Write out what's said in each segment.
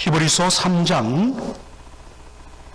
히브리서 3장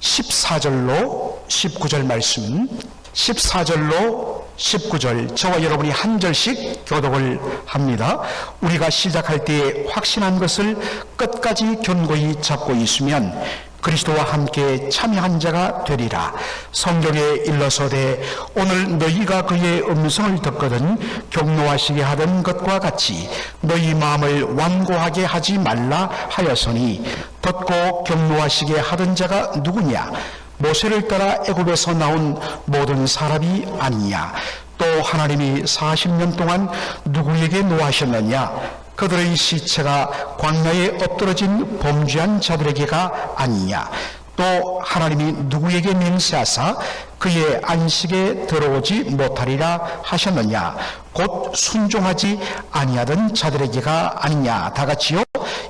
14절로 19절 말씀, 14절로 19절, 저와 여러분이 한 절씩 교독을 합니다. 우리가 시작할 때에 확신한 것을 끝까지 견고히 잡고 있으면 그리스도와 함께 참여한 자가 되리라. 성경에 일러서되 오늘 너희가 그의 음성을 듣거든 격노하시게 하던 것과 같이 너희 마음을 완고하게 하지 말라 하였으니 듣고 격노하시게 하던 자가 누구냐? 모세를 따라 애굽에서 나온 모든 사람이 아니냐? 또 하나님이 40년 동안 누구에게 노하셨느냐? 그들의 시체가 광야에 엎드러진 범죄한 자들에게가 아니냐? 또 하나님이 누구에게 맹세하사 그의 안식에 들어오지 못하리라 하셨느냐? 곧 순종하지 아니하던 자들에게가 아니냐? 다 같이요.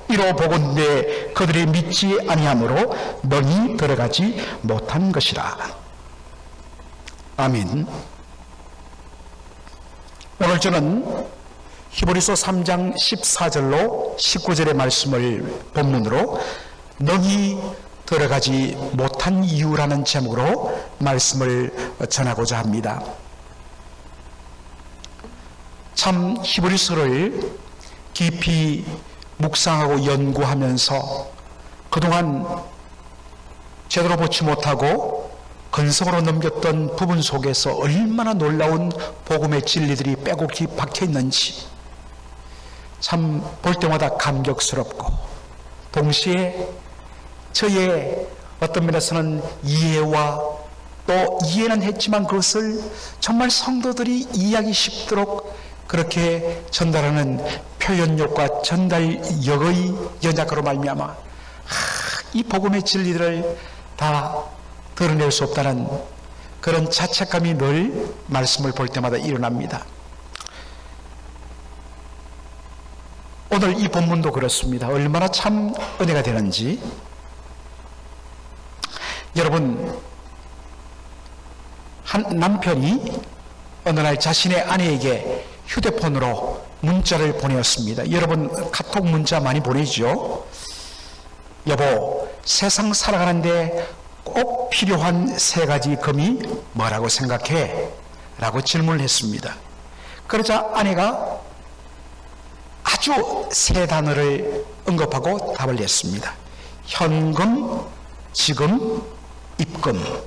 이로 보건대 그들이 믿지 아니함으로 너희 들어가지 못한 것이라. 아멘. 오늘 저는 히브리서 3장 14절로 19절의 말씀을 본문으로 너희 들어가지 못한 이유라는 제목으로 말씀을 전하고자 합니다. 참 히브리서를 깊이 묵상하고 연구하면서 그동안 제대로 보지 못하고 근성으로 넘겼던 부분 속에서 얼마나 놀라운 복음의 진리들이 빼곡히 박혀 있는지 참 볼 때마다 감격스럽고 동시에 저의 어떤 면에서는 이해와 또 이해는 했지만 그것을 정말 성도들이 이해하기 쉽도록 그렇게 전달하는 표현력과 전달력의 연약으로 말미암아 이 복음의 진리들을 다 드러낼 수 없다는 그런 자책감이 늘 말씀을 볼 때마다 일어납니다. 오늘 이 본문도 그렇습니다. 얼마나 참 은혜가 되는지. 여러분, 한 남편이 어느 날 자신의 아내에게 휴대폰으로 문자를 보내었습니다. 여러분 카톡 문자 많이 보내죠? 여보, 세상 살아가는데 꼭 필요한 3가지 금이 뭐라고 생각해? 라고 질문을 했습니다. 그러자 아내가 아주 3단어를 언급하고 답을 냈습니다. 현금, 지금, 입금.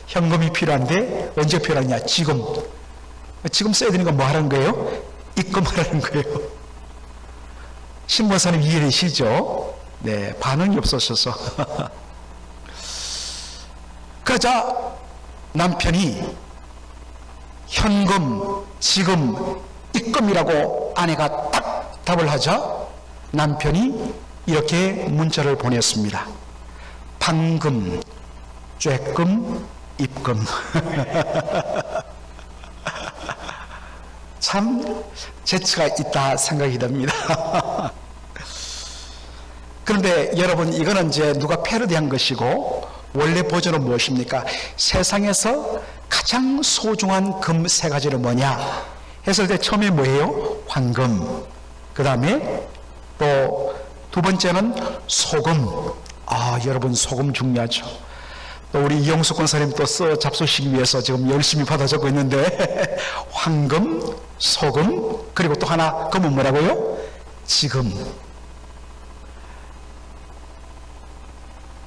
현금이 필요한데 언제 필요하냐? 지금. 지금 써야 되는 건 뭐 하는 거예요? 입금하라는 거예요. 신부사님 이해되시죠? 네, 반응이 없으셔서. 그러자 남편이 현금, 지금, 입금이라고 아내가 딱 답을 하자 남편이 이렇게 문자를 보냈습니다. 방금, 쬐끔, 입금. 참 재치가 있다 생각이 듭니다. 그런데 여러분, 이거는 이제 누가 패러디한 것이고 원래 버전은 무엇입니까? 세상에서 가장 소중한 금 3가지는 뭐냐 했을 때 처음에 뭐예요? 황금. 그 다음에 또 2번째는 소금. 여러분 소금 중요하죠. 또 우리 이영숙 권사님 또 잡수시기 위해서 지금 열심히 받아 적고 있는데 황금, 소금, 그리고 또 하나 금은 뭐라고요? 지금.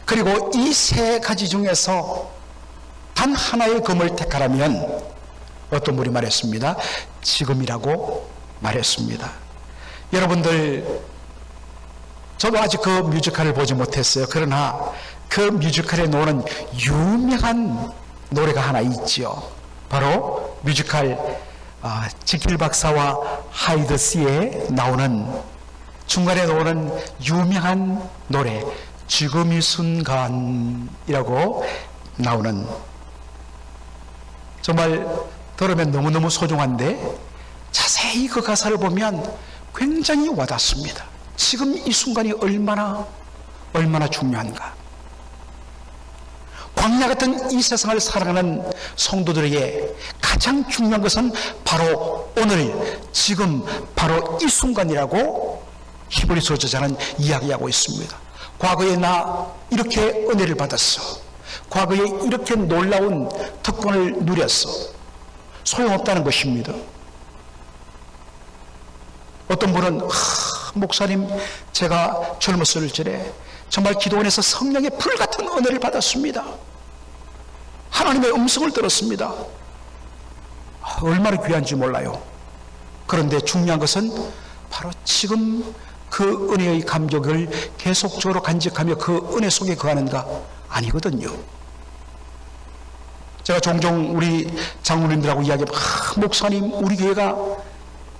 그리고 이 3가지 중에서 단 하나의 금을 택하라면 어떤 분이 말했습니다. 지금이라고 말했습니다. 여러분들, 저도 아직 그 뮤지컬을 보지 못했어요. 그러나 그 뮤지컬에 나오는 유명한 노래가 하나 있죠. 바로 뮤지컬 지킬 박사와 하이드 씨에 나오는 중간에 나오는 유명한 노래 지금 이 순간이라고 나오는, 정말 들으면 너무너무 소중한데 자세히 그 가사를 보면 굉장히 와닿습니다. 지금 이 순간이 얼마나 중요한가. 광야 같은 이 세상을 살아가는 성도들에게 가장 중요한 것은 바로 오늘, 지금, 바로 이 순간이라고 히브리서 저자는 이야기하고 있습니다. 과거에 나 이렇게 은혜를 받았어. 과거에 이렇게 놀라운 특권을 누렸어. 소용없다는 것입니다. 어떤 분은 목사님, 제가 젊었을 적에 정말 기도원에서 성령의 불같은 은혜를 받았습니다. 하나님의 음성을 들었습니다. 얼마나 귀한지 몰라요. 그런데 중요한 것은 바로 지금 그 은혜의 감격을 계속적으로 간직하며 그 은혜 속에 거하는가? 아니거든요. 제가 종종 우리 장로님들하고 이야기하면 목사님, 우리 교회가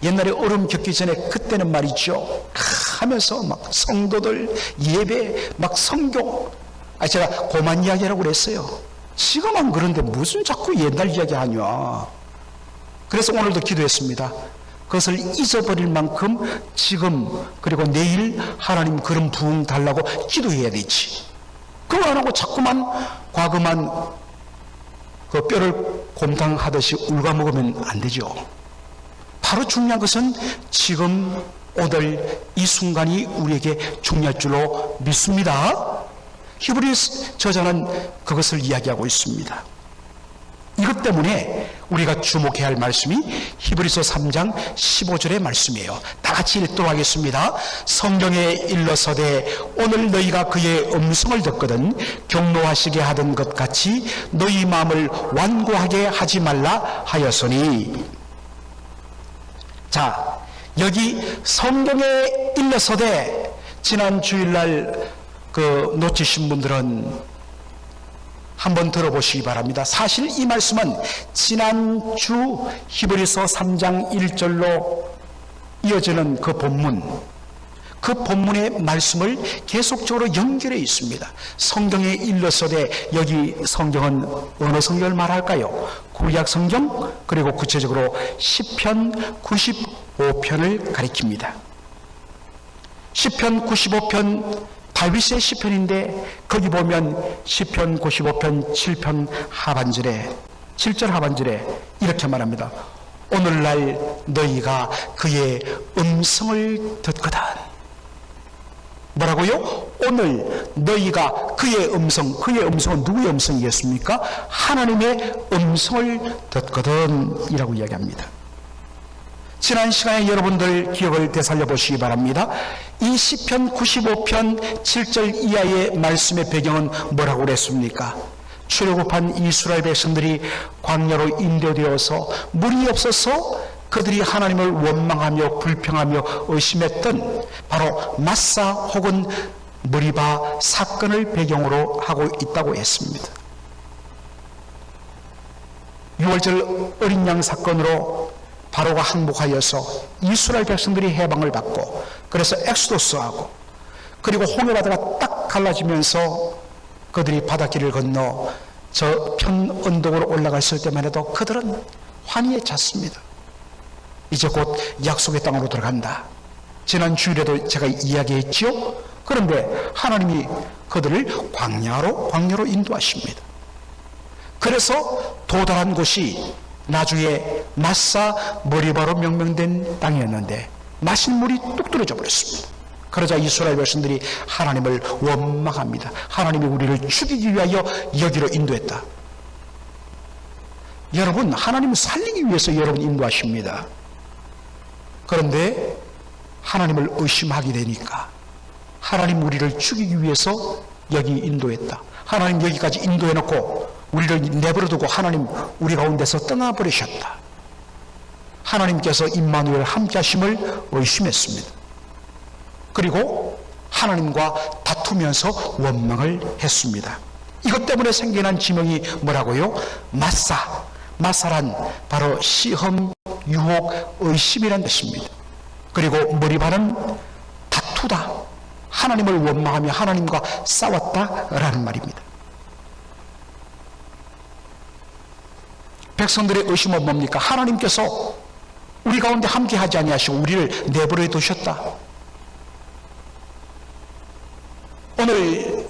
옛날에 얼음 겪기 전에 그때는 말이죠 하면서 막 성도들 예배 막 성경, 제가 고만 이야기하라고 그랬어요. 지금은 그런데 무슨 자꾸 옛날 이야기하냐. 그래서 오늘도 기도했습니다. 그것을 잊어버릴 만큼 지금 그리고 내일 하나님 그런 부흥 달라고 기도해야 되지. 그거 안 하고 자꾸만 과거만 그 뼈를 곰탕하듯이 울가먹으면 안 되죠. 바로 중요한 것은 지금 오늘 이 순간이 우리에게 중요할 줄로 믿습니다. 히브리서 저자는 그것을 이야기하고 있습니다. 이것 때문에 우리가 주목해야 할 말씀이 히브리서 3장 15절의 말씀이에요. 다 같이 읽도록 하겠습니다. 성경에 일러서되 오늘 너희가 그의 음성을 듣거든 경노하시게 하던 것 같이 너희 마음을 완고하게 하지 말라 하였으니. 자, 여기 성경에 일러서되 지난 주일날 그 놓치신 분들은 한번 들어보시기 바랍니다. 사실 이 말씀은 지난주 히브리서 3장 1절로 이어지는 그 본문의 말씀을 계속적으로 연결해 있습니다. 성경에 일러서되, 여기 성경은 어느 성경을 말할까요? 구약 성경, 그리고 구체적으로 시편 95편을 가리킵니다. 시편 95편 다윗의 시편인데 거기 보면 시편 95편 7편 하반절에 7절 하반절에 이렇게 말합니다. 오늘날 너희가 그의 음성을 듣거든. 뭐라고요? 오늘 너희가 그의 음성은 누구의 음성이겠습니까? 하나님의 음성을 듣거든 이라고 이야기합니다. 지난 시간에 여러분들 기억을 되살려 보시기 바랍니다. 이 시편 95편 7절 이하의 말씀의 배경은 뭐라고 그랬습니까? 출애굽한 이스라엘 백성들이 광야로 인도되어서 물이 없어서 그들이 하나님을 원망하며 불평하며 의심했던 바로 마사 혹은 머리바 사건을 배경으로 하고 있다고 했습니다. 6월절 어린 양 사건으로 바로가 항복하여서 이스라엘 백성들이 해방을 받고, 그래서 엑소더스하고, 그리고 홍해바다가 딱 갈라지면서 그들이 바닷길을 건너 저 편 언덕으로 올라갔을 때만 해도 그들은 환희에 찼습니다. 이제 곧 약속의 땅으로 들어간다. 지난 주일에도 제가 이야기했지요. 그런데 하나님이 그들을 광야로 인도하십니다. 그래서 도달한 곳이 나중에 마사 머리바로 명명된 땅이었는데 마신 물이 뚝 떨어져 버렸습니다. 그러자 이스라엘 백성들이 하나님을 원망합니다. 하나님이 우리를 죽이기 위하여 여기로 인도했다. 여러분, 하나님을 살리기 위해서 여러분 인도하십니다. 그런데 하나님을 의심하게 되니까 하나님 우리를 죽이기 위해서 여기 인도했다. 하나님 여기까지 인도해놓고 우리를 내버려두고 하나님 우리 가운데서 떠나버리셨다. 하나님께서 임마누엘 함께 하심을 의심했습니다. 그리고 하나님과 다투면서 원망을 했습니다. 이것 때문에 생겨난 지명이 뭐라고요? 마사란 바로 시험, 유혹, 의심이란 뜻입니다. 그리고 머리바는 다투다, 하나님을 원망하며 하나님과 싸웠다라는 말입니다. 백성들의 의심은 뭡니까? 하나님께서 우리 가운데 함께하지 아니하시고 우리를 내버려 두셨다. 오늘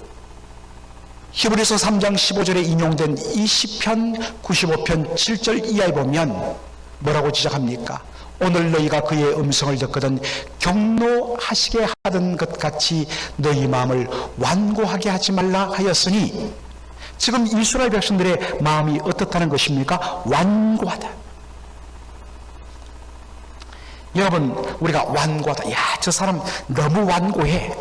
히브리서 3장 15절에 인용된 이 시편 95편 7절 이하에 보면 뭐라고 지적합니까? 오늘 너희가 그의 음성을 듣거든 경노하시게 하던 것 같이 너희 마음을 완고하게 하지 말라 하였으니, 지금 이스라엘 백성들의 마음이 어떻다는 것입니까? 완고하다. 여러분, 우리가 완고하다, 야, 저 사람 너무 완고해,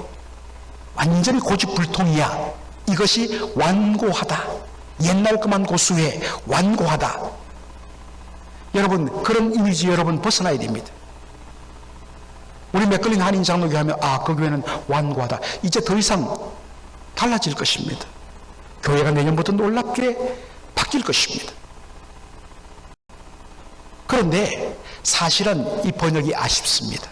완전히 고집불통이야, 이것이 완고하다, 옛날 그만 고수해, 완고하다. 여러분, 그런 이미지 여러분 벗어나야 됩니다. 우리 맥걸린 한인 장로교 하면 그 교회는 완고하다, 이제 더 이상 달라질 것입니다. 교회가 내년부터 놀랍게 바뀔 것입니다. 그런데 사실은 이 번역이 아쉽습니다.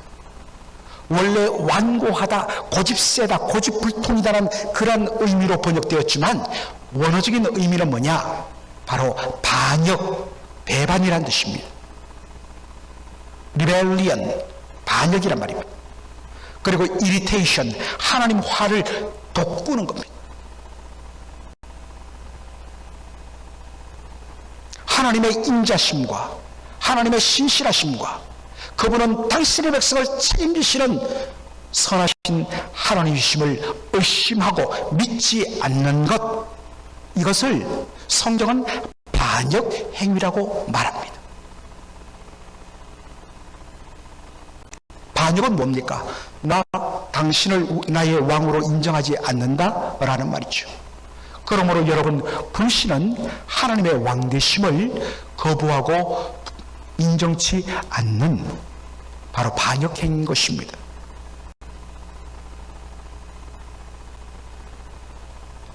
원래 완고하다, 고집세다, 고집불통이다라는 그런 의미로 번역되었지만 원어적인 의미는 뭐냐? 바로 반역, 배반이란 뜻입니다. rebellion, 반역이란 말입니다. 그리고 irritation, 하나님 화를 돋구는 겁니다. 하나님의 인자심과 하나님의 신실하심과 그분은 당신의 백성을 책임지시는 선하신 하나님이심을 의심하고 믿지 않는 것, 이것을 성경은 반역 행위라고 말합니다. 반역은 뭡니까? 당신을 나의 왕으로 인정하지 않는다라는 말이죠. 그러므로 여러분, 불신은 하나님의 왕되심을 거부하고 인정치 않는 바로 반역행인 것입니다.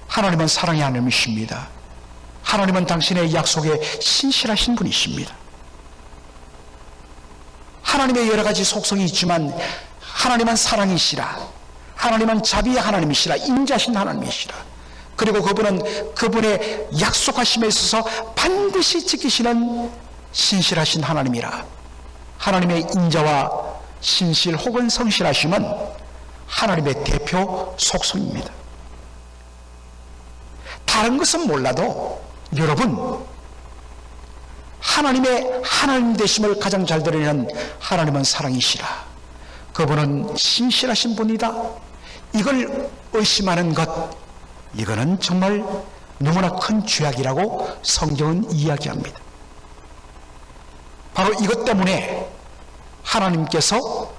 하나님은 사랑의 하나님이십니다. 하나님은 당신의 약속에 신실하신 분이십니다. 하나님의 여러 가지 속성이 있지만 하나님은 사랑이시라, 하나님은 자비의 하나님이시라, 인자신 하나님이시라, 그리고 그분은 그분의 약속하심에 있어서 반드시 지키시는 신실하신 하나님이라. 하나님의 인자와 신실 혹은 성실하심은 하나님의 대표 속성입니다. 다른 것은 몰라도 여러분, 하나님의 하나님 되심을 가장 잘 드러내는 하나님은 사랑이시라, 그분은 신실하신 분이다, 이걸 의심하는 것, 이거는 정말 너무나 큰 죄악이라고 성경은 이야기합니다. 바로 이것 때문에 하나님께서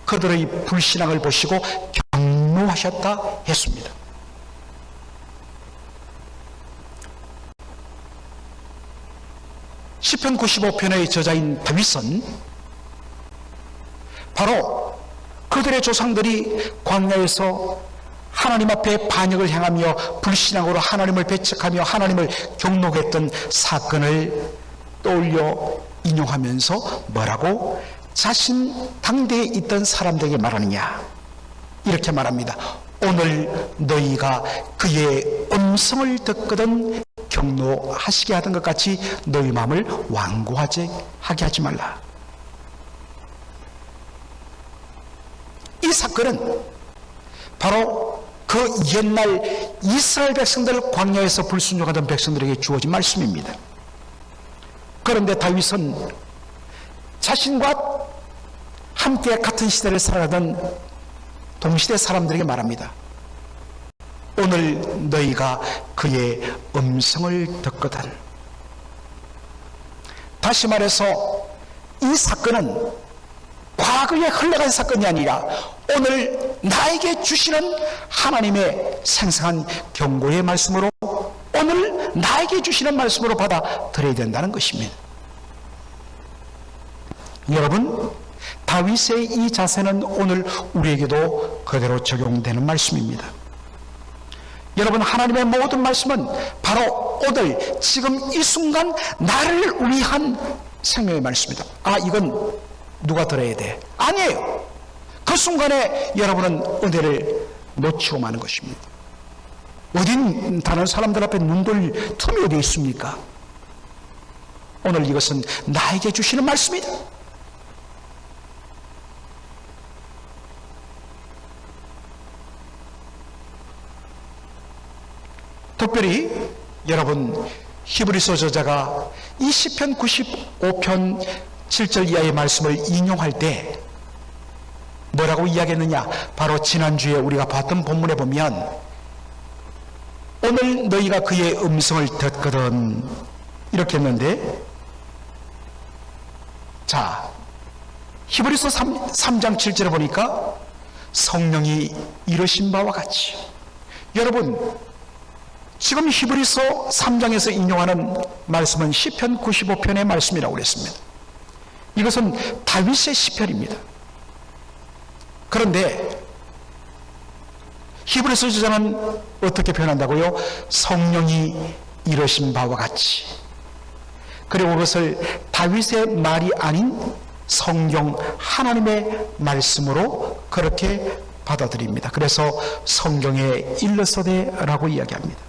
그들의 불신앙을 보시고 경노하셨다 했습니다. 시편 95편의 저자인 다윗은 바로 그들의 조상들이 광야에서 하나님 앞에 반역을 행하며 불신앙으로 하나님을 배척하며 하나님을 경노하게 했던 사건을 떠올려 인용하면서 뭐라고 자신 당대에 있던 사람들에게 말하느냐, 이렇게 말합니다. 오늘 너희가 그의 음성을 듣거든 경노하시게 하던 것 같이 너희 마음을 완고하게 하지 말라. 이 사건은 바로 그 옛날 이스라엘 백성들, 광야에서 불순종하던 백성들에게 주어진 말씀입니다. 그런데 다윗은 자신과 함께 같은 시대를 살아가던 동시대 사람들에게 말합니다. 오늘 너희가 그의 음성을 듣거든. 다시 말해서 이 사건은 과거에 흘러간 사건이 아니라 오늘 나에게 주시는 하나님의 생생한 경고의 말씀으로, 오늘 나에게 주시는 말씀으로 받아들여야 된다는 것입니다. 여러분, 다윗의 이 자세는 오늘 우리에게도 그대로 적용되는 말씀입니다. 여러분, 하나님의 모든 말씀은 바로 오늘 지금 이 순간 나를 위한 생명의 말씀입니다. 이건 누가 들어야 돼? 아니에요. 그 순간에 여러분은 은혜를 놓치고 마는 것입니다. 어딘 다른 사람들 앞에 눈 돌 틈이 어디 있습니까? 오늘 이것은 나에게 주시는 말씀이다. 특별히 여러분, 히브리서 저자가 이 시편 95편 7절 이하의 말씀을 인용할 때 뭐라고 이야기했느냐? 바로 지난주에 우리가 봤던 본문에 보면 오늘 너희가 그의 음성을 듣거든 이렇게 했는데, 자, 히브리서 3장 7절에 보니까 성령이 이르신 바와 같이, 여러분 지금 히브리서 3장에서 인용하는 말씀은 시편 95편의 말씀이라고 그랬습니다. 이것은 다윗의 시편입니다. 그런데 히브리서 저자는 어떻게 표현한다고요? 성령이 이르신 바와 같이. 그리고 그것을 다윗의 말이 아닌 성경 하나님의 말씀으로 그렇게 받아들입니다. 그래서 성경에 일러서되라고 이야기합니다.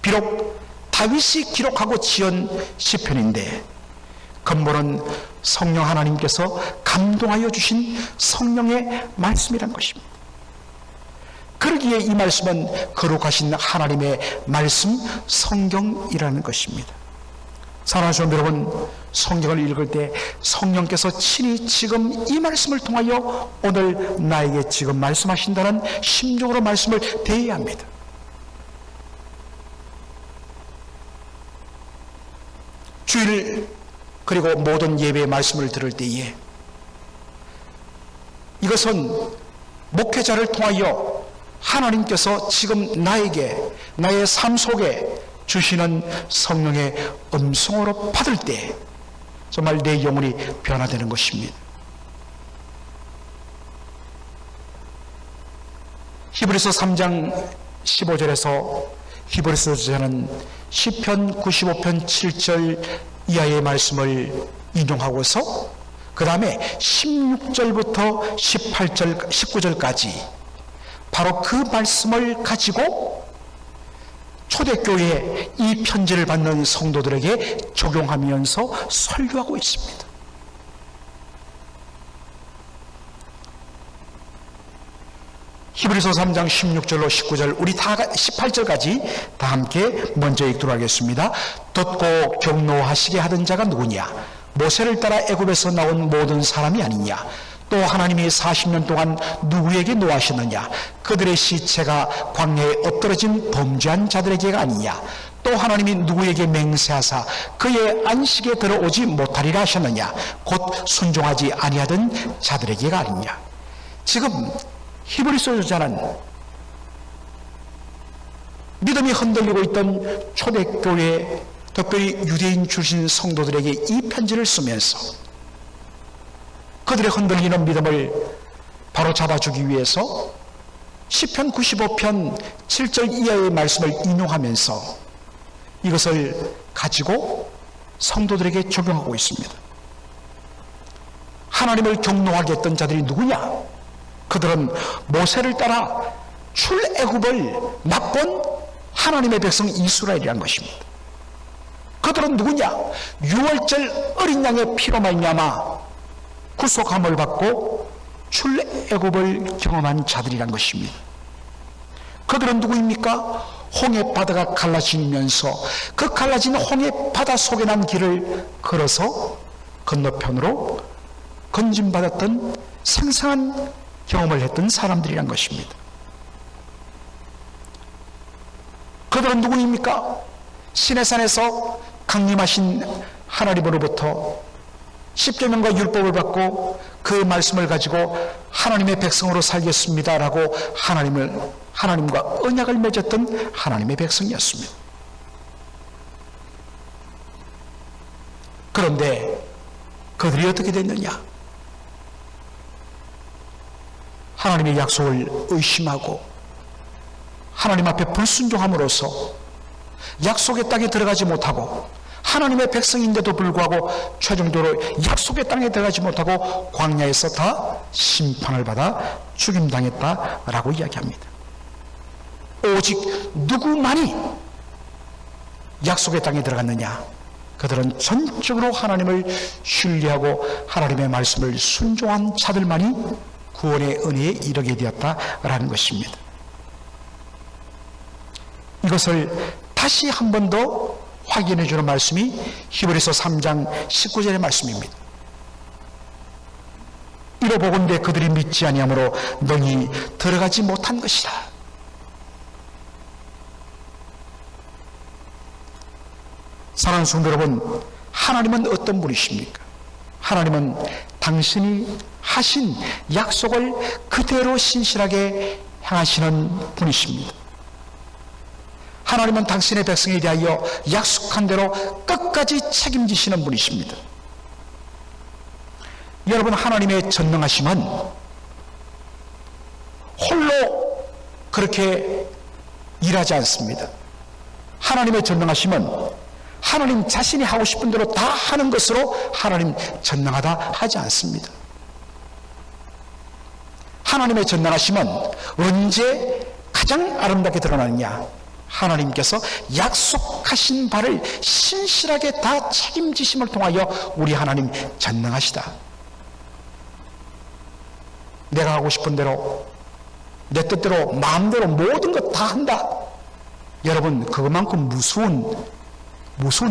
비록 다윗이 기록하고 지은 시편인데 근본은 성령 하나님께서 감동하여 주신 성령의 말씀이란 것입니다. 그러기에 이 말씀은 거룩하신 하나님의 말씀 성경이라는 것입니다. 사랑하는 성도 여러분, 성경을 읽을 때 성령께서 친히 지금 이 말씀을 통하여 오늘 나에게 지금 말씀하신다는 심정으로 말씀을 대해야 합니다. 주일 그리고 모든 예배의 말씀을 들을 때에 이것은 목회자를 통하여 하나님께서 지금 나에게 나의 삶 속에 주시는 성령의 음성으로 받을 때 정말 내 영혼이 변화되는 것입니다. 히브리서 3장 15절에서 히브리서 저자는 시편 95편 7절 이하의 말씀을 인용하고서 그 다음에 16절부터 18절, 19절까지 바로 그 말씀을 가지고 초대교회에 이 편지를 받는 성도들에게 적용하면서 설교하고 있습니다. 히브리서 3장 16절로 19절 우리 다 18절까지 다 함께 먼저 읽도록 하겠습니다. 듣고 경노하시게 하던 자가 누구냐? 모세를 따라 애굽에서 나온 모든 사람이 아니냐? 또 하나님이 40년 동안 누구에게 노하셨느냐? 그들의 시체가 광야에 엎드러진 범죄한 자들에게가 아니냐? 또 하나님이 누구에게 맹세하사 그의 안식에 들어오지 못하리라 하셨느냐? 곧 순종하지 아니하던 자들에게가 아니냐? 지금 히브리서 저자는 믿음이 흔들리고 있던 초대교회, 특별히 유대인 출신 성도들에게 이 편지를 쓰면서 그들의 흔들리는 믿음을 바로 잡아주기 위해서 시편 95편 7절 이하의 말씀을 인용하면서 이것을 가지고 성도들에게 적용하고 있습니다. 하나님을 경노하게 했던 자들이 누구냐? 그들은 모세를 따라 출애굽을 맛본 하나님의 백성 이스라엘이란 것입니다. 그들은 누구냐? 유월절 어린 양의 피로 말미암아 구속함을 받고 출애굽을 경험한 자들이란 것입니다. 그들은 누구입니까? 홍해바다가 갈라지면서 그 갈라진 홍해바다 속에 난 길을 걸어서 건너편으로 건짐받았던 생생한 경험을 했던 사람들이란 것입니다. 그들은 누구입니까? 시내산에서 강림하신 하나님으로부터 십계명과 율법을 받고 그 말씀을 가지고 하나님의 백성으로 살겠습니다라고 하나님과 언약을 맺었던 하나님의 백성이었습니다. 그런데 그들이 어떻게 됐느냐? 하나님의 약속을 의심하고 하나님 앞에 불순종함으로써 약속의 땅에 들어가지 못하고 하나님의 백성인데도 불구하고 최종적으로 약속의 땅에 들어가지 못하고 광야에서 다 심판을 받아 죽임당했다라고 이야기합니다. 오직 누구만이 약속의 땅에 들어갔느냐? 그들은 전적으로 하나님을 신뢰하고 하나님의 말씀을 순종한 자들만이 구원의 은혜에 이르게 되었다라는 것입니다. 이것을 다시 한 번 더 확인해 주는 말씀이 히브리서 3장 19절의 말씀입니다. 이로보건대 그들이 믿지 아니하므로 너희 들어가지 못한 것이라. 사랑하는 성도 여러분, 하나님은 어떤 분이십니까? 하나님은 당신이 하신 약속을 그대로 신실하게 행하시는 분이십니다. 하나님은 당신의 백성에 대하여 약속한 대로 끝까지 책임지시는 분이십니다. 여러분, 하나님의 전능하심은 홀로 그렇게 일하지 않습니다. 하나님의 전능하심은 하나님 자신이 하고 싶은 대로 다 하는 것으로 하나님 전능하다 하지 않습니다. 하나님의 전능하심은 언제 가장 아름답게 드러나느냐? 하나님께서 약속하신 바를 신실하게 다 책임지심을 통하여 우리 하나님 전능하시다. 내가 하고 싶은 대로 내 뜻대로 마음대로 모든 것 다 한다. 여러분, 그것만큼 무서운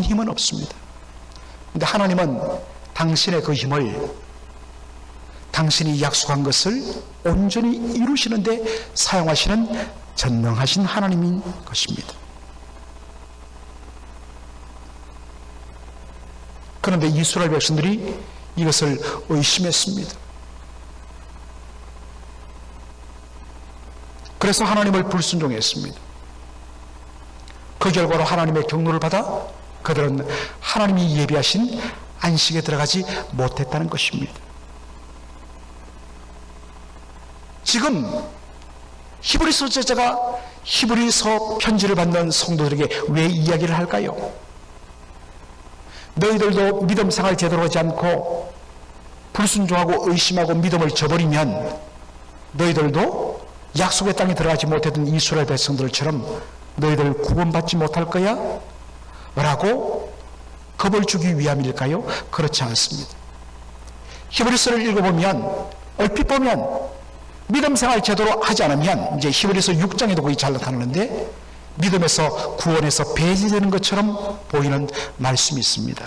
힘은 없습니다. 그런데 하나님은 당신의 그 힘을 당신이 약속한 것을 온전히 이루시는데 사용하시는 전능하신 하나님인 것입니다. 그런데 이스라엘 백성들이 이것을 의심했습니다. 그래서 하나님을 불순종했습니다. 그 결과로 하나님의 경노를 받아 그들은 하나님이 예비하신 안식에 들어가지 못했다는 것입니다. 지금 히브리서 저자가 히브리서 편지를 받는 성도들에게 왜 이야기를 할까요? 너희들도 믿음 생활 제대로 하지 않고 불순종하고 의심하고 믿음을 저버리면 너희들도 약속의 땅에 들어가지 못했던 이스라엘 백성들처럼 너희들 구원받지 못할 거야? 라고 겁을 주기 위함일까요? 그렇지 않습니다. 히브리서를 읽어보면 얼핏 보면 믿음 생활 제대로 하지 않으면 이제 히브리서 6장에도 거의 잘 나타나는데 믿음에서 구원에서 배제되는 것처럼 보이는 말씀이 있습니다.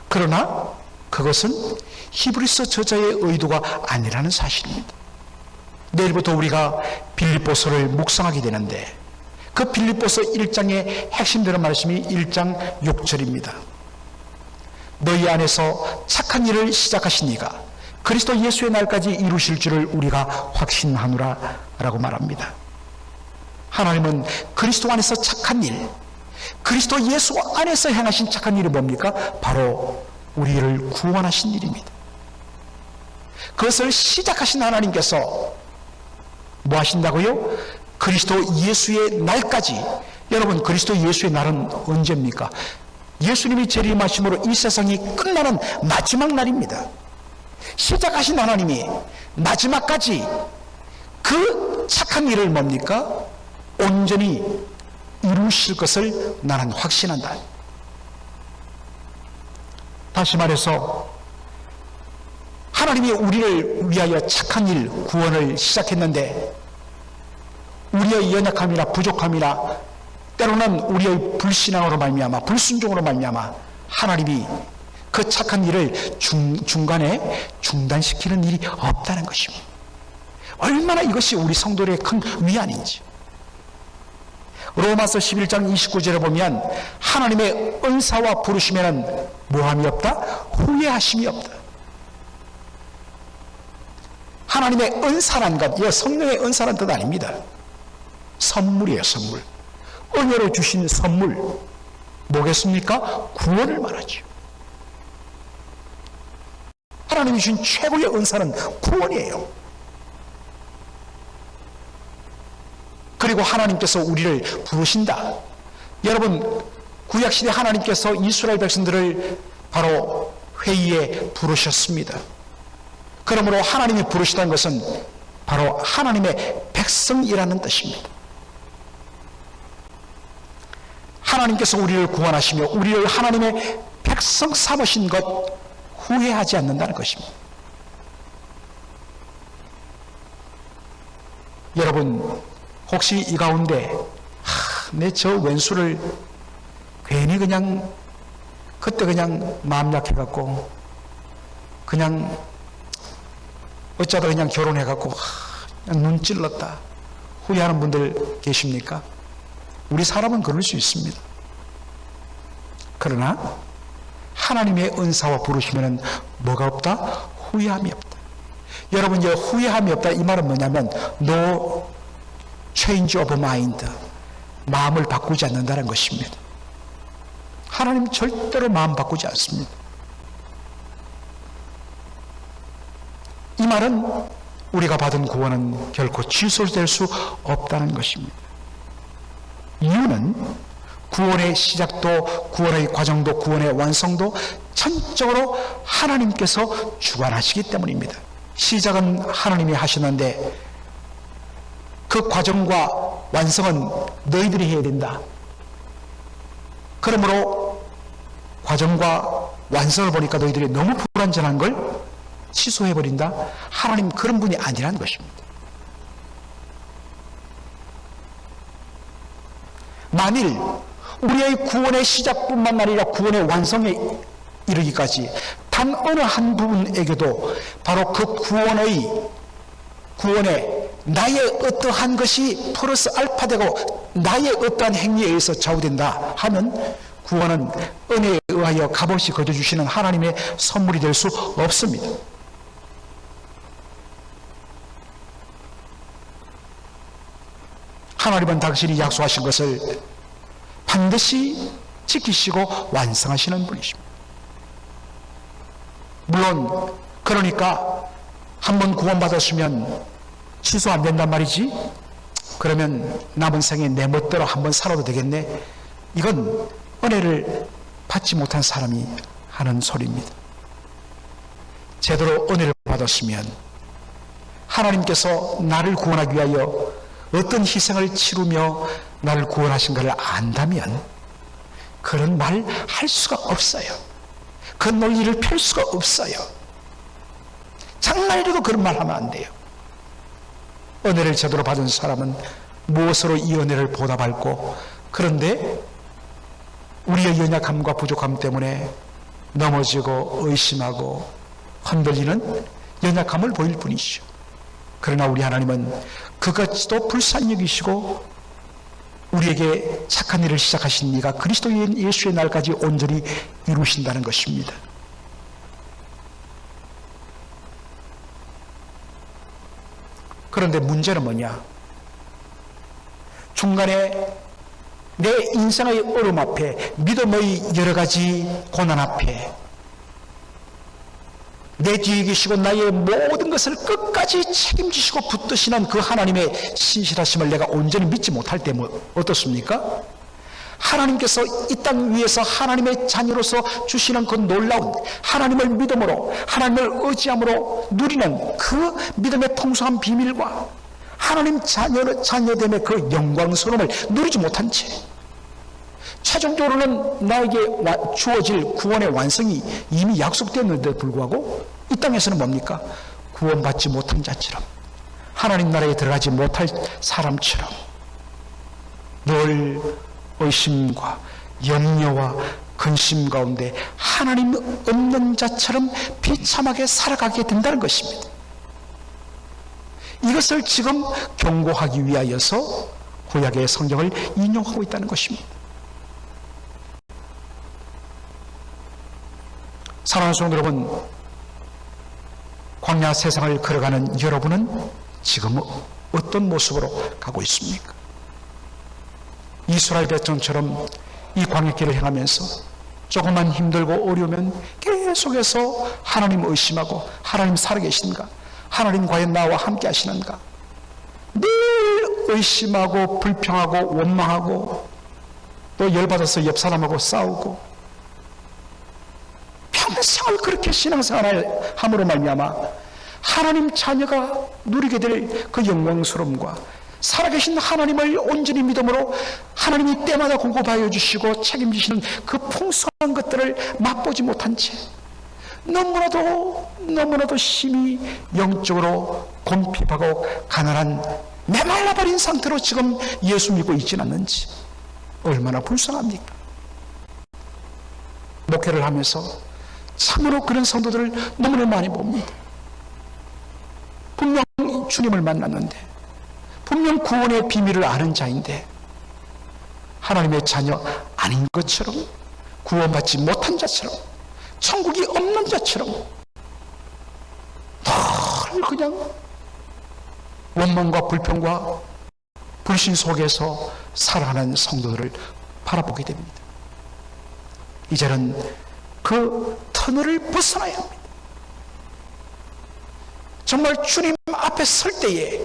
그러나 그것은 히브리서 저자의 의도가 아니라는 사실입니다. 내일부터 우리가 빌립보서를 묵상하게 되는데 그 빌립보서 1장의 핵심되는 말씀이 1장 6절입니다. 너희 안에서 착한 일을 시작하신 이가 그리스도 예수의 날까지 이루실 줄을 우리가 확신하노라 라고 말합니다. 하나님은 그리스도 안에서 착한 일, 그리스도 예수 안에서 행하신 착한 일이 뭡니까? 바로 우리를 구원하신 일입니다. 그것을 시작하신 하나님께서 뭐 하신다고요? 그리스도 예수의 날까지. 여러분, 그리스도 예수의 날은 언제입니까? 예수님이 재림하심으로 이 세상이 끝나는 마지막 날입니다. 시작하신 하나님이 마지막까지 그 착한 일을 뭡니까? 온전히 이루실 것을 나는 확신한다. 다시 말해서 하나님이 우리를 위하여 착한 일, 구원을 시작했는데 우리의 연약함이나 부족함이나 때로는 우리의 불신앙으로 말미암아 불순종으로 말미암아 하나님이 그 착한 일을 중간에 중단시키는 일이 없다는 것입니다. 얼마나 이것이 우리 성도들의 큰 위안인지. 로마서 11장 29절에 보면 하나님의 은사와 부르심에는 모함이 없다, 후회하심이 없다. 하나님의 은사란 것, 이거 성령의 은사란 뜻 아닙니다. 선물이에요, 선물. 은혜로 주신 선물. 뭐겠습니까? 구원을 말하죠. 하나님이 주신 최고의 은사는 구원이에요. 그리고 하나님께서 우리를 부르신다. 여러분, 구약시대 하나님께서 이스라엘 백성들을 바로 회의에 부르셨습니다. 그러므로 하나님이 부르시다는 것은 바로 하나님의 백성이라는 뜻입니다. 하나님께서 우리를 구원하시며 우리를 하나님의 백성 삼으신 것 후회하지 않는다는 것입니다. 여러분, 혹시 이 가운데 내 저 왼수를 괜히 그냥 그때 그냥 마음 약해갖고 그냥 어쩌다 그냥 결혼해갖고 그냥 눈 찔렀다 후회하는 분들 계십니까? 우리 사람은 그럴 수 있습니다. 그러나 하나님의 은사와 부르시면 뭐가 없다? 후회함이 없다. 여러분, 이제 후회함이 없다 이 말은 뭐냐면 no change of mind, 마음을 바꾸지 않는다는 것입니다. 하나님 절대로 마음 바꾸지 않습니다. 이 말은 우리가 받은 구원은 결코 취소될 수 없다는 것입니다. 이유는 구원의 시작도, 구원의 과정도, 구원의 완성도 전적으로 하나님께서 주관하시기 때문입니다. 시작은 하나님이 하시는데 그 과정과 완성은 너희들이 해야 된다. 그러므로 과정과 완성을 보니까 너희들이 너무 불완전한 걸 취소해버린다. 하나님 그런 분이 아니라는 것입니다. 만일 우리의 구원의 시작뿐만 아니라 구원의 완성에 이르기까지 단 어느 한 부분에게도 바로 그 구원에 나의 어떠한 것이 플러스 알파 되고 나의 어떠한 행위에 의해서 좌우된다 하면 구원은 은혜에 의하여 값없이 거둬주시는 하나님의 선물이 될 수 없습니다. 하나님은 당신이 약속하신 것을 반드시 지키시고 완성하시는 분이십니다. 물론 그러니까 한번 구원받았으면 취소 안 된단 말이지? 그러면 남은 생에 내 멋대로 한번 살아도 되겠네? 이건 은혜를 받지 못한 사람이 하는 소리입니다. 제대로 은혜를 받았으면 하나님께서 나를 구원하기 위하여 어떤 희생을 치르며 나를 구원하신가를 안다면 그런 말 할 수가 없어요. 그 논리를 펼 수가 없어요. 장난이라도 그런 말 하면 안 돼요. 은혜를 제대로 받은 사람은 무엇으로 이 은혜를 보답할고, 그런데 우리의 연약함과 부족함 때문에 넘어지고 의심하고 흔들리는 연약함을 보일 뿐이시오. 그러나 우리 하나님은 그것도 불쌍히 여기시고 우리에게 착한 일을 시작하신 이가 그리스도인 예수의 날까지 온전히 이루신다는 것입니다. 그런데 문제는 뭐냐? 중간에 내 인생의 어려움 앞에, 믿음의 여러 가지 고난 앞에 내 뒤에 계시고 나의 모든 것을 끝까지 책임지시고 붙드시는 그 하나님의 신실하심을 내가 온전히 믿지 못할 때 어떻습니까? 하나님께서 이 땅 위에서 하나님의 자녀로서 주시는 그 놀라운 하나님을 믿음으로, 하나님을 의지함으로 누리는 그 믿음의 풍성한 비밀과 하나님 자녀됨의 그 영광스러움을 누리지 못한 채 최종적으로는 나에게 주어질 구원의 완성이 이미 약속되었는데도 불구하고 이 땅에서는 뭡니까? 구원받지 못한 자처럼, 하나님 나라에 들어가지 못할 사람처럼 늘 의심과 염려와 근심 가운데 하나님 없는 자처럼 비참하게 살아가게 된다는 것입니다. 이것을 지금 경고하기 위하여서 구약의 성경을 인용하고 있다는 것입니다. 사랑하는 성도 여러분, 광야 세상을 걸어가는 여러분은 지금 어떤 모습으로 가고 있습니까? 이스라엘 백성처럼 이 광야길을 행하면서 조금만 힘들고 어려우면 계속해서 하나님 의심하고, 하나님 살아계신가? 하나님 과연 나와 함께 하시는가? 늘 의심하고 불평하고 원망하고 또 열받아서 옆 사람하고 싸우고 평생을 그렇게 신앙생활을 함으로 말미암아 하나님 자녀가 누리게 될 그 영광스러움과 살아계신 하나님을 온전히 믿음으로 하나님이 때마다 공급하여 주시고 책임지시는 그 풍성한 것들을 맛보지 못한 채 너무나도 심히 영적으로 곤핍하고 가난한 메말라버린 상태로 지금 예수 믿고 있지는 않는지, 얼마나 불쌍합니까? 목회를 하면서 참으로 그런 성도들을 너무나 많이 봅니다. 분명 주님을 만났는데, 분명 구원의 비밀을 아는 자인데 하나님의 자녀 아닌 것처럼, 구원받지 못한 자처럼, 천국이 없는 자처럼 늘 그냥 원망과 불평과 불신 속에서 살아가는 성도들을 바라보게 됩니다. 이제는 그 터널을 벗어나야 합니다. 정말 주님 앞에 설 때에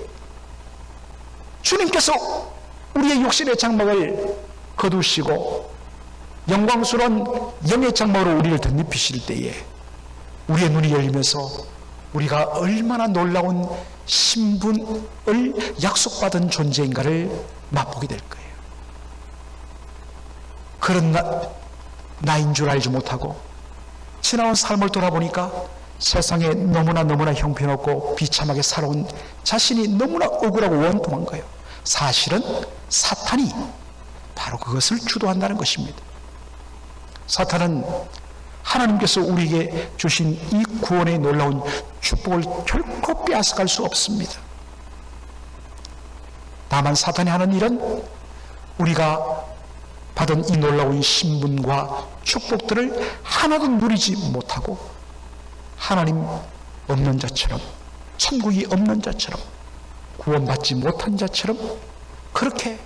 주님께서 우리의 육신의 장막을 거두시고 영광스러운 영의 장막으로 우리를 덧입히실 때에 우리의 눈이 열리면서 우리가 얼마나 놀라운 신분을 약속받은 존재인가를 맛보게 될 거예요. 그런 나인 줄 알지 못하고 지나온 삶을 돌아보니까 세상에 너무나 형편없고 비참하게 살아온 자신이 너무나 억울하고 원통한 거예요. 사실은 사탄이 바로 그것을 주도한다는 것입니다. 사탄은 하나님께서 우리에게 주신 이 구원의 놀라운 축복을 결코 빼앗아갈 수 없습니다. 다만 사탄이 하는 일은 우리가 받은 이 놀라운 신분과 축복들을 하나도 누리지 못하고 하나님 없는 자처럼, 천국이 없는 자처럼, 구원받지 못한 자처럼 그렇게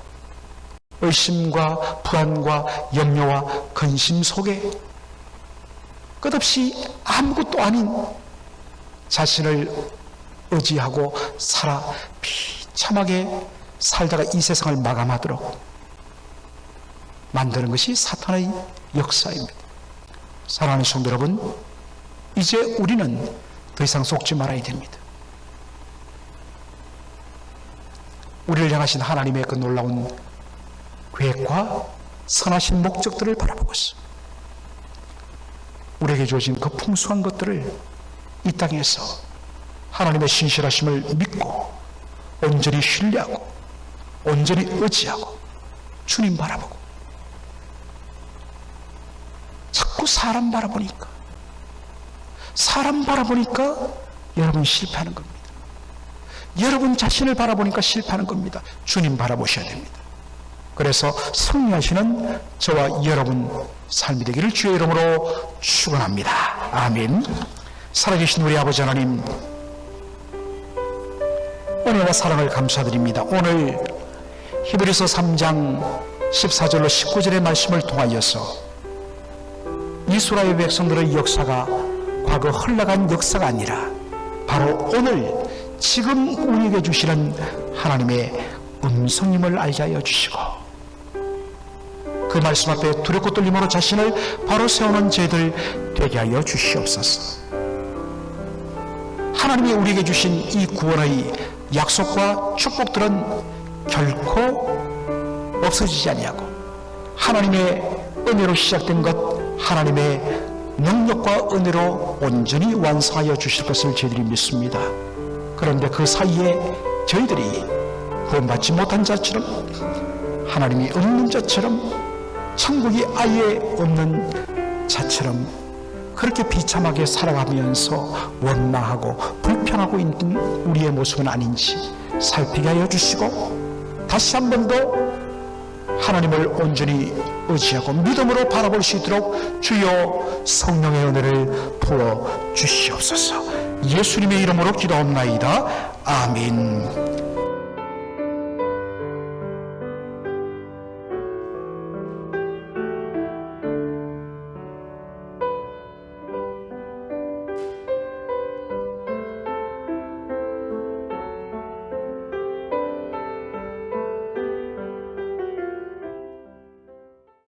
의심과 불안과 염려와 근심 속에 끝없이 아무것도 아닌 자신을 의지하고 살아 비참하게 살다가 이 세상을 마감하도록 만드는 것이 사탄의 역사입니다. 사랑하는 성도 여러분, 이제 우리는 더 이상 속지 말아야 됩니다. 우리를 향하신 하나님의 그 놀라운 계획과 선하신 목적들을 바라보고 있어. 우리에게 주어진 그 풍성한 것들을 이 땅에서 하나님의 신실하심을 믿고 온전히 신뢰하고 온전히 의지하고 주님 바라보고, 자꾸 사람 바라보니까 여러분 실패하는 겁니다. 여러분 자신을 바라보니까 실패하는 겁니다. 주님 바라보셔야 됩니다. 그래서 승리하시는 저와 여러분 삶이 되기를 주의 이름으로 축원합니다. 아멘. 살아계신 우리 아버지 하나님, 은혜와 사랑을 감사드립니다. 오늘 히브리서 3장 14절로 19절의 말씀을 통하여서 이스라엘 백성들의 역사가 과거 흘러간 역사가 아니라 바로 오늘 지금 우리에게 주시는 하나님의 음성임을 알게 하여 주시고, 그 말씀 앞에 두렵고 떨림으로 자신을 바로 세우는 저희들 되게 하여 주시옵소서. 하나님이 우리에게 주신 이 구원의 약속과 축복들은 결코 없어지지 아니하고 하나님의 은혜로 시작된 것, 하나님의 능력과 은혜로 온전히 완성하여 주실 것을 저희들이 믿습니다. 그런데 그 사이에 저희들이 구원받지 못한 자처럼, 하나님이 없는 자처럼, 천국이 아예 없는 자처럼 그렇게 비참하게 살아가면서 원망하고 불평하고 있는 우리의 모습은 아닌지 살피게 하여 주시고, 다시 한 번 더 하나님을 온전히 의지하고 믿음으로 바라볼 수 있도록 주여 성령의 은혜를 부어 주시옵소서. 예수님의 이름으로 기도합나이다. 아멘.